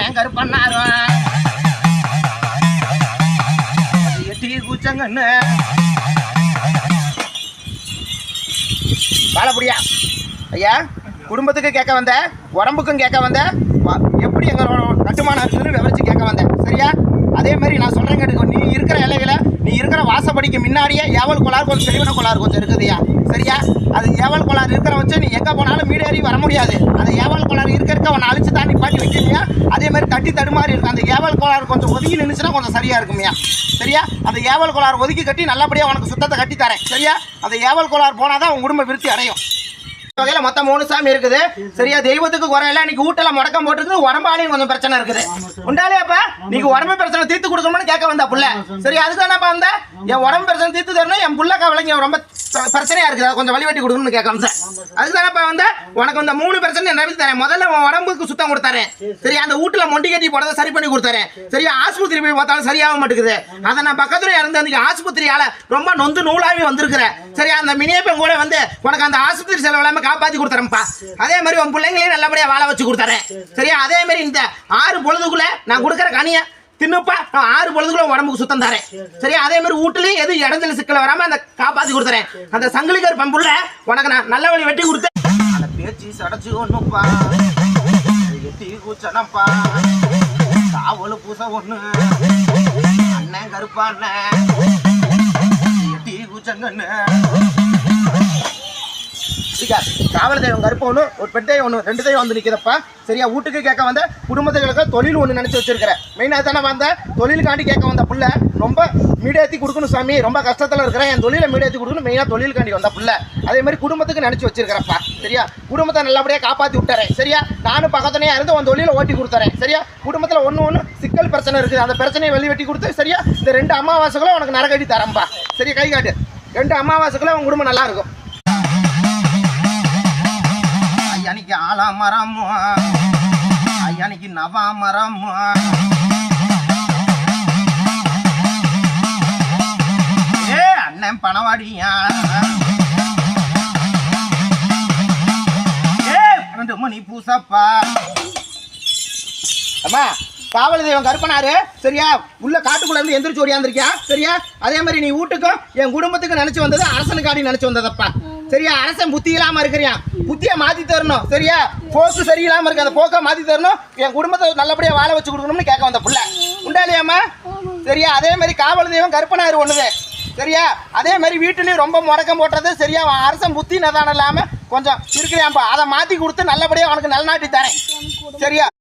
அண்ணன் கருப்பண்ணாரும் எட்டி கூச்சங்கன்னு வாழப்படியா ஐயா. குடும்பத்துக்கு கேட்க வந்த, உடம்புக்கும் கேட்க வந்த, எப்படி எங்களோட கட்டுமானம் இருக்குன்னு விவரிச்சு கேட்க வந்தேன். சரியா? அதே மாதிரி நான் சொல்கிறேன் கேட்டுக்கோ. நீ இருக்கிற இலைகளை நீ இருக்கிற வாசப்படிக்கு முன்னாடியே ஏவல் கோளாறு கொஞ்சம் செலிவன கோளாறு கொஞ்சம் இருக்குதுயா. சரியா? அது ஏவல் கோளாறு இருக்கிற வச்சு நீ எங்கே போனாலும் மீடேறி வர முடியாது. அந்த ஏவல் கோளாறு இருக்க அவனை அழிச்சு தாண்டி பாட்டி வைக்கிறியா. அதே மாதிரி தட்டி தடுமாறி இருக்கும். அந்த ஏவல் கோளாறு கொஞ்சம் ஒதுக்கி நின்றுச்சுன்னா கொஞ்சம் சரியாக இருக்குமையா. சரியா? அந்த ஏவல் கோளாறு ஒதுக்கி கட்டி நல்லபடியாக உனக்கு சுத்தத்தை கட்டி தரேன். சரியா? அந்த ஏவல் கோளாறு போனால் தான் உன் குடும்ப விருத்தி அடையும். வகையில மொத்தம் 3 சாமி இருக்குது. சரியா? தெய்வத்துக்கு குறையில இன்னைக்கு வீட்டுல முடக்கம் போட்டுருக்கு. உடம்பாலையும் கொஞ்சம் பிரச்சனை இருக்குது. உண்டாலேப்பா நீங்க உடம்பு பிரச்சனை தீர்த்து கொடுக்கணும்னு கேட்க வந்தா புள்ள. சரி, அதுதானப்பா வந்த என் உடம்பு பிரச்சனை தீர்த்து தரணும். என் புள்ளக்கா விளங்கி ரொம்ப பிரச்சனையா இருக்குது, அதை கொஞ்சம் வழிவட்டி கொடுக்கணும்னு கேட்க வந்தேன். அதுதானப்பா வந்த உனக்கு இந்த 3 பிரச்சனை நிறைவேற்றி தரேன். முதல்ல உன் உடம்புக்கு சுத்தம் கொடுத்தாரேன். சரி, அந்த வீட்டுல மொண்டி கட்டி போடுறதை சரி பண்ணி கொடுத்தாரேன். சரியா? ஆஸ்பத்திரி போய் பார்த்தாலும் சரியாக மாட்டேங்குது. அதை நான் பக்கத்துல இருந்து அந்த ஆஸ்பத்திரியால ரொம்ப நொந்து நூலாவே வந்திருக்கிறேன். சரியா? அந்த மினியப்பன் கூட வந்து உனக்கு அந்த ஆஸ்பத்திரி செலவு இல்லாம காப்பாத்தி கொடுத்துறேன்ப்பா. அதே மாதிரி உன் பிள்ளைங்களையும் நல்லபடியா வாழ வச்சு கொடுத்துறேன். சரியா? அதே மாதிரி இந்த 6 பொழுதுக்குள்ள நான் கொடுக்குற கனிய தின்னுப்பா, நான் 6 பொழுதுக்குள்ள உடம்புக்கு சுத்தம் தரேன். சரியா? அதே மாதிரி வீட்டுலயும் எது இடத்துல சிக்கல வராம அந்த காப்பாத்தி கொடுத்துறேன். அந்த சங்கிலிகர் பம்புள்ள உனக்கு நான் நல்ல வழி வெட்டி கொடுத்தேன். அந்த பேச்சு சடைச்சு ஒண்ணுப்பா, எட்டி கூச்சனப்பா, காவலு பூச ஒண்ணு, அண்ணன் கருப்பா அண்ணன் எட்டி கூச்சங்கன்னு. காவல் தெய்வம் கருப்பு ஒன்று, ஒரு பெட்டை ஒன்று, 2 தெய்வம் வந்து நிற்கிறப்பா. சரியா? வீட்டுக்கு கேட்க வந்த, குடும்பத்துகளுக்கு தொழில் ஒன்று நினச்சி வச்சிருக்கிறேன். மெயினாக தானே வந்த தொழிலுக்காண்டி கேட்க வந்த புள்ள. ரொம்ப மீடியாத்தி கொடுக்கணும் சாமி, ரொம்ப கஷ்டத்தில் இருக்கிறேன், என் தொழிலை மீடியாத்தி கொடுக்கணும். மெயினாக தொழிலுக்காண்டி வந்த புள்ள. அதே மாதிரி குடும்பத்துக்கு நினச்சி வச்சிருக்கிறப்பா. சரியா? குடும்பத்தை நல்லபடியாக காப்பாற்றி விட்டுறேன். சரியா? நானும் பக்கத்துலேயே இருந்து உன் தொழிலை ஓட்டி கொடுத்துறேன். சரியா? குடும்பத்தில் ஒன்று சிக்கல் பிரச்சனை இருக்குது, அந்த பிரச்சனையை வெளி வெட்டி கொடுத்து சரியா இந்த 2 அமாவாசைகளும் உனக்கு நரகடி தரம்பா. சரியா? கை காட்டு. 2 அமாவாசைகளும் உன் குடும்பம் நல்லா இருக்கும். ஐயானிக்கு ஆலாமரம், ஐயானிக்கு நவாமரம், ஏ அண்ணன் பணவாடியா, ஏ 2 மணி பூசப்பா. அம்மா காவல் தெய்வம் கருப்பனாரு. சரியா? உள்ள காட்டுக்குள்ள இருந்து எந்திரிச்சு ஓடியாந்துருக்கியா. சரியா? அதே மாதிரி நீ வீட்டுக்கும் என் குடும்பத்துக்கு நினைச்சு வந்தது அரசனுக்காடி நினைச்சு வந்ததப்பா. சரியா? அரசன் புத்தி இல்லாம இருக்கிறியா, புத்தியை மாத்தி தரணும். சரியா? போக்கு சரியில்லாம இருக்கு, அந்த போக்கை மாத்தி தரணும். என் குடும்பத்தை நல்லபடியா வாழ வச்சு கொடுக்கணும்னு கேட்க வந்த புள்ள. உண்டாலியாமா? சரியா? அதே மாதிரி காவல் தெய்வம் கருப்பனாரு ஒண்ணுது. சரியா? அதே மாதிரி வீட்டுலயும் ரொம்ப முடக்கம் போட்டுறது. சரியா? அரசன் புத்தி நதானம் இல்லாம கொஞ்சம் இருக்கிறியாப்பா, அதை மாத்தி கொடுத்து நல்லபடியா உனக்கு நல்லநாட்டி தரேன். சரியா?